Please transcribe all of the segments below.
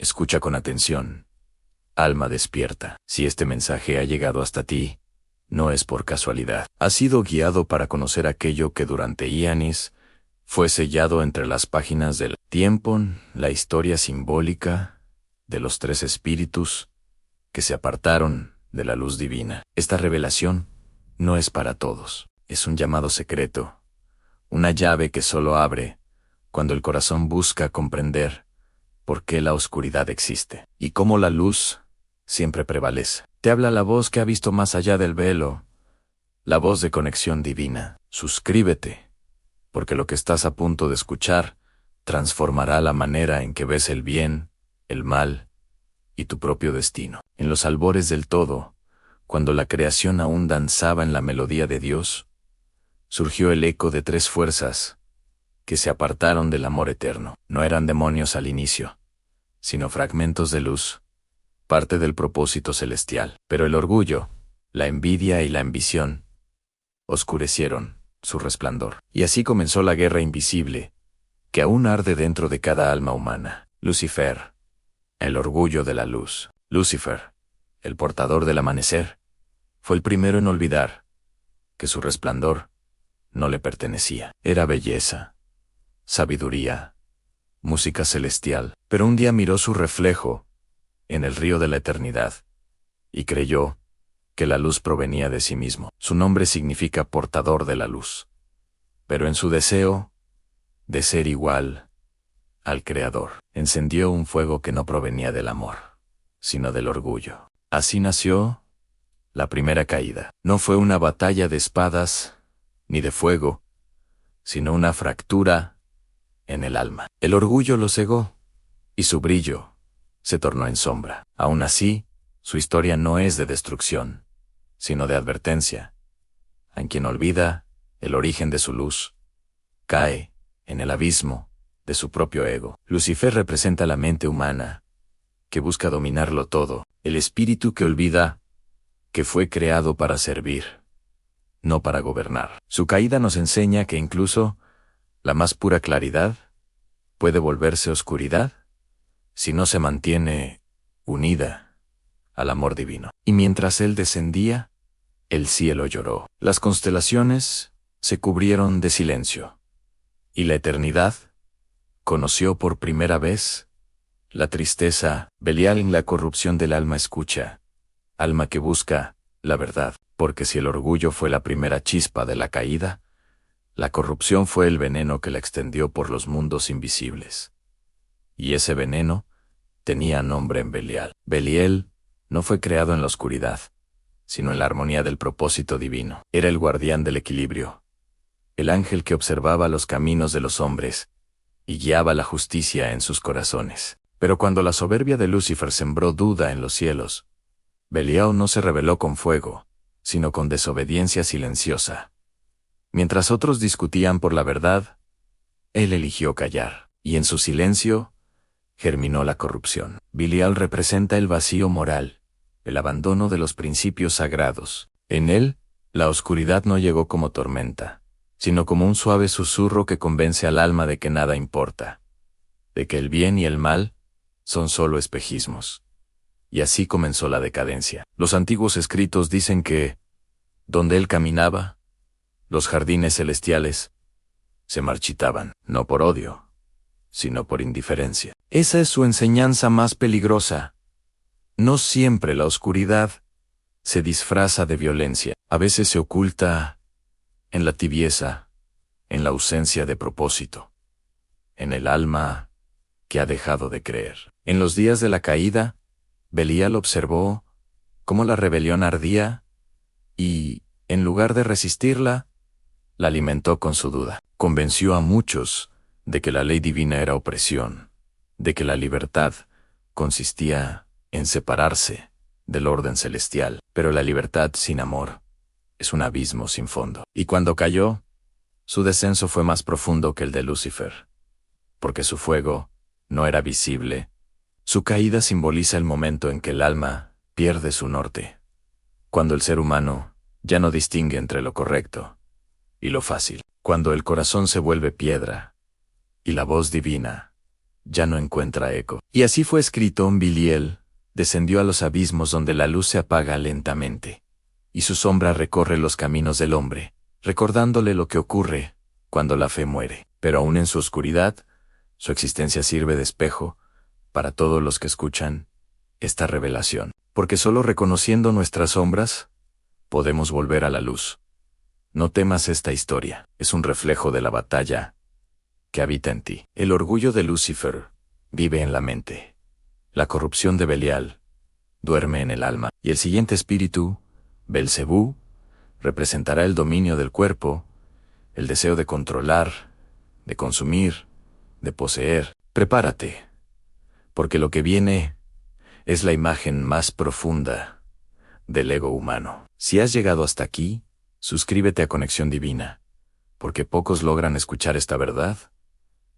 Escucha con atención. Alma despierta. Si este mensaje ha llegado hasta ti, no es por casualidad. Has sido guiado para conocer aquello que durante eones fue sellado entre las páginas del tiempo, la historia simbólica de los tres espíritus que se apartaron de la luz divina. Esta revelación no es para todos. Es un llamado secreto, una llave que solo abre cuando el corazón busca comprender por qué la oscuridad existe y cómo la luz siempre prevalece. Te habla la voz que ha visto más allá del velo, la voz de conexión divina. Suscríbete, porque lo que estás a punto de escuchar transformará la manera en que ves el bien, el mal y tu propio destino. En los albores del todo, cuando la creación aún danzaba en la melodía de Dios, surgió el eco de tres fuerzas que se apartaron del amor eterno. No eran demonios al inicio, sino fragmentos de luz, parte del propósito celestial. Pero el orgullo, la envidia y la ambición oscurecieron su resplandor. Y así comenzó la guerra invisible, que aún arde dentro de cada alma humana. Lucifer, el orgullo de la luz. Lucifer, el portador del amanecer, fue el primero en olvidar que su resplandor no le pertenecía. Era belleza, sabiduría, música celestial. Pero un día miró su reflejo en el río de la eternidad y creyó que la luz provenía de sí mismo. Su nombre significa portador de la luz. Pero en su deseo de ser igual al Creador, encendió un fuego que no provenía del amor, sino del orgullo. Así nació la primera caída. No fue una batalla de espadas ni de fuego, sino una fractura en el alma. El orgullo lo cegó, y su brillo se tornó en sombra. Aún así, su historia no es de destrucción, sino de advertencia. A quien olvida el origen de su luz, cae en el abismo de su propio ego. Lucifer representa la mente humana, que busca dominarlo todo, el espíritu que olvida que fue creado para servir, no para gobernar. Su caída nos enseña que incluso la más pura claridad puede volverse oscuridad si no se mantiene unida al amor divino. Y mientras él descendía, el cielo lloró. Las constelaciones se cubrieron de silencio, y la eternidad conoció por primera vez la tristeza. Belial en la corrupción del alma escucha, alma que busca la verdad, porque si el orgullo fue la primera chispa de la caída, la corrupción fue el veneno que la extendió por los mundos invisibles. Y ese veneno tenía nombre en Belial. Belial no fue creado en la oscuridad, sino en la armonía del propósito divino. Era el guardián del equilibrio, el ángel que observaba los caminos de los hombres y guiaba la justicia en sus corazones. Pero cuando la soberbia de Lucifer sembró duda en los cielos, Belial no se rebeló con fuego, sino con desobediencia silenciosa. Mientras otros discutían por la verdad, él eligió callar, y en su silencio germinó la corrupción. Belial representa el vacío moral, el abandono de los principios sagrados. En él, la oscuridad no llegó como tormenta, sino como un suave susurro que convence al alma de que nada importa, de que el bien y el mal son solo espejismos. Y así comenzó la decadencia. Los antiguos escritos dicen que, donde él caminaba, los jardines celestiales se marchitaban, no por odio, sino por indiferencia. Esa es su enseñanza más peligrosa. No siempre la oscuridad se disfraza de violencia. A veces se oculta en la tibieza, en la ausencia de propósito, en el alma que ha dejado de creer. En los días de la caída, Belial observó cómo la rebelión ardía y, en lugar de resistirla, la alimentó con su duda. Convenció a muchos de que la ley divina era opresión, de que la libertad consistía en separarse del orden celestial. Pero la libertad sin amor es un abismo sin fondo. Y cuando cayó, su descenso fue más profundo que el de Lucifer, porque su fuego no era visible. Su caída simboliza el momento en que el alma pierde su norte, cuando el ser humano ya no distingue entre lo correcto y lo fácil, cuando el corazón se vuelve piedra y la voz divina ya no encuentra eco. Y así fue escrito: Biliel descendió a los abismos donde la luz se apaga lentamente, y su sombra recorre los caminos del hombre, recordándole lo que ocurre cuando la fe muere. Pero aún en su oscuridad, su existencia sirve de espejo para todos los que escuchan esta revelación, porque solo reconociendo nuestras sombras podemos volver a la luz. No temas esta historia, es un reflejo de la batalla que habita en ti. El orgullo de Lucifer vive en la mente. La corrupción de Belial duerme en el alma. Y el siguiente espíritu, Belcebú, representará el dominio del cuerpo, el deseo de controlar, de consumir, de poseer. Prepárate, porque lo que viene es la imagen más profunda del ego humano. Si has llegado hasta aquí, suscríbete a Conexión Divina, porque pocos logran escuchar esta verdad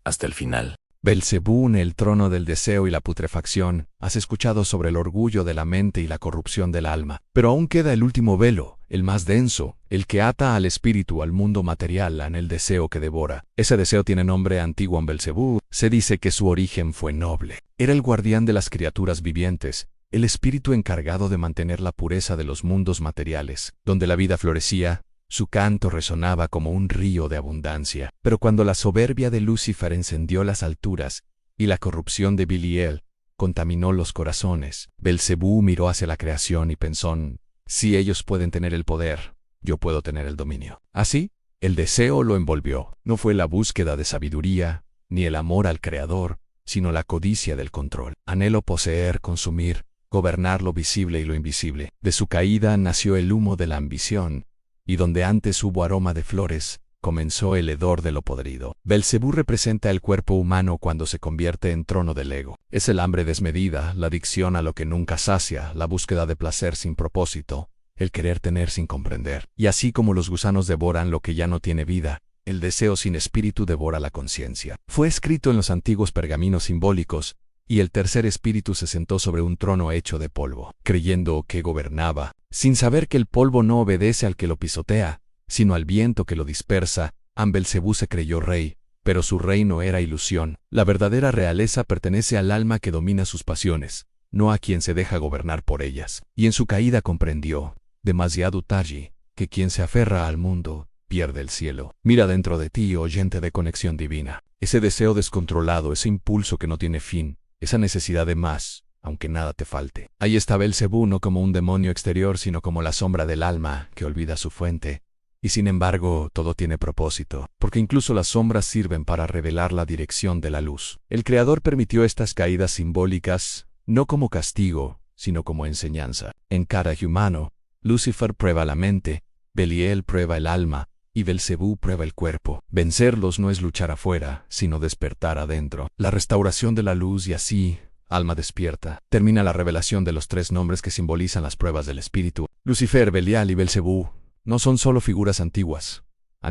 hasta el final. Belcebú, en el trono del deseo y la putrefacción, has escuchado sobre el orgullo de la mente y la corrupción del alma. Pero aún queda el último velo, el más denso, el que ata al espíritu al mundo material en el deseo que devora. Ese deseo tiene nombre antiguo en Belcebú. Se dice que su origen fue noble. Era el guardián de las criaturas vivientes, el espíritu encargado de mantener la pureza de los mundos materiales, donde la vida florecía. Su canto resonaba como un río de abundancia. Pero cuando la soberbia de Lucifer encendió las alturas y la corrupción de Biliel contaminó los corazones, Belcebú miró hacia la creación y pensó: si ellos pueden tener el poder, yo puedo tener el dominio. Así, el deseo lo envolvió. No fue la búsqueda de sabiduría, ni el amor al Creador, sino la codicia del control. Anhelo poseer, consumir, gobernar lo visible y lo invisible. De su caída nació el humo de la ambición, y donde antes hubo aroma de flores, comenzó el hedor de lo podrido. Belcebú representa el cuerpo humano cuando se convierte en trono del ego. Es el hambre desmedida, la adicción a lo que nunca sacia, la búsqueda de placer sin propósito, el querer tener sin comprender. Y así como los gusanos devoran lo que ya no tiene vida, el deseo sin espíritu devora la conciencia. Fue escrito en los antiguos pergaminos simbólicos, y el tercer espíritu se sentó sobre un trono hecho de polvo, creyendo que gobernaba, sin saber que el polvo no obedece al que lo pisotea, sino al viento que lo dispersa. Belcebú se creyó rey, pero su reino era ilusión. La verdadera realeza pertenece al alma que domina sus pasiones, no a quien se deja gobernar por ellas. Y en su caída comprendió, demasiado tarde, que quien se aferra al mundo pierde el cielo. Mira dentro de ti, oyente de Conexión Divina. Ese deseo descontrolado, ese impulso que no tiene fin, esa necesidad de más, aunque nada te falte. Ahí está Belcebú, no como un demonio exterior, sino como la sombra del alma que olvida su fuente. Y sin embargo, todo tiene propósito, porque incluso las sombras sirven para revelar la dirección de la luz. El Creador permitió estas caídas simbólicas, no como castigo, sino como enseñanza. En cada humano, Lucifer prueba la mente, Beliel prueba el alma, y Belcebú prueba el cuerpo. Vencerlos no es luchar afuera, sino despertar adentro. La restauración de la luz y así, alma despierta. Termina la revelación de los tres nombres que simbolizan las pruebas del espíritu. Lucifer, Belial y Belcebú no son solo figuras antiguas.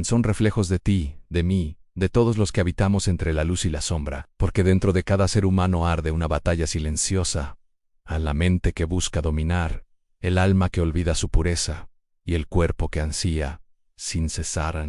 Son reflejos de ti, de mí, de todos los que habitamos entre la luz y la sombra, porque dentro de cada ser humano arde una batalla silenciosa, a la mente que busca dominar, el alma que olvida su pureza, y el cuerpo que ansía sin cesar.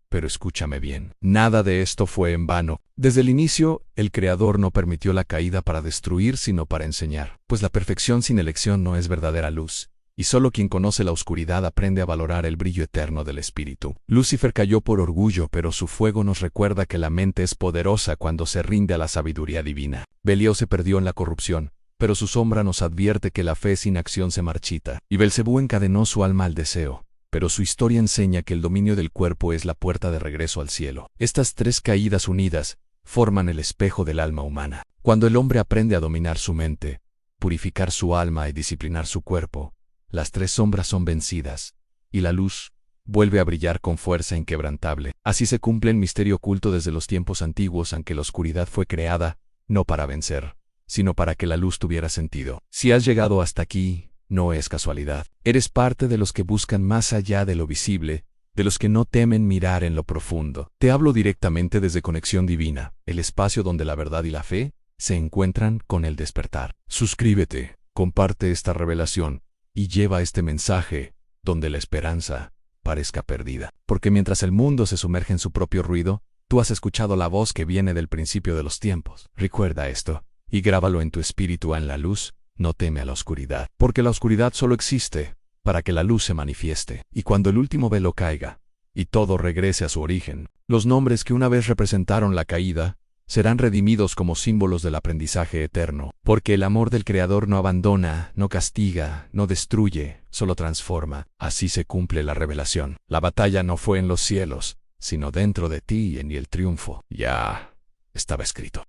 Pero escúchame bien, nada de esto fue en vano. Desde el inicio, el Creador no permitió la caída para destruir, sino para enseñar, pues la perfección sin elección no es verdadera luz, y solo quien conoce la oscuridad aprende a valorar el brillo eterno del espíritu. Lucifer cayó por orgullo, pero su fuego nos recuerda que la mente es poderosa cuando se rinde a la sabiduría divina. Belial se perdió en la corrupción, pero su sombra nos advierte que la fe sin acción se marchita. Y Belcebú encadenó su alma al deseo, pero su historia enseña que el dominio del cuerpo es la puerta de regreso al cielo. Estas tres caídas unidas forman el espejo del alma humana. Cuando el hombre aprende a dominar su mente, purificar su alma y disciplinar su cuerpo, las tres sombras son vencidas, y la luz vuelve a brillar con fuerza inquebrantable. Así se cumple el misterio oculto desde los tiempos antiguos, aunque la oscuridad fue creada, no para vencer, sino para que la luz tuviera sentido. Si has llegado hasta aquí, no es casualidad. Eres parte de los que buscan más allá de lo visible, de los que no temen mirar en lo profundo. Te hablo directamente desde Conexión Divina, el espacio donde la verdad y la fe se encuentran con el despertar. Suscríbete, comparte esta revelación, y lleva este mensaje donde la esperanza parezca perdida. Porque mientras el mundo se sumerge en su propio ruido, tú tú has escuchado la voz que viene del principio de los tiempos. Recuerda esto, y grábalo en tu espíritu en la luz, no teme a la oscuridad, porque la oscuridad solo existe para que la luz se manifieste. Y cuando el último velo caiga, y todo regrese a su origen, los nombres que una vez representaron la caída serán redimidos como símbolos del aprendizaje eterno, porque el amor del Creador no abandona, no castiga, no destruye, solo transforma. Así se cumple la revelación. La batalla no fue en los cielos, sino dentro de ti, y el triunfo ya estaba escrito.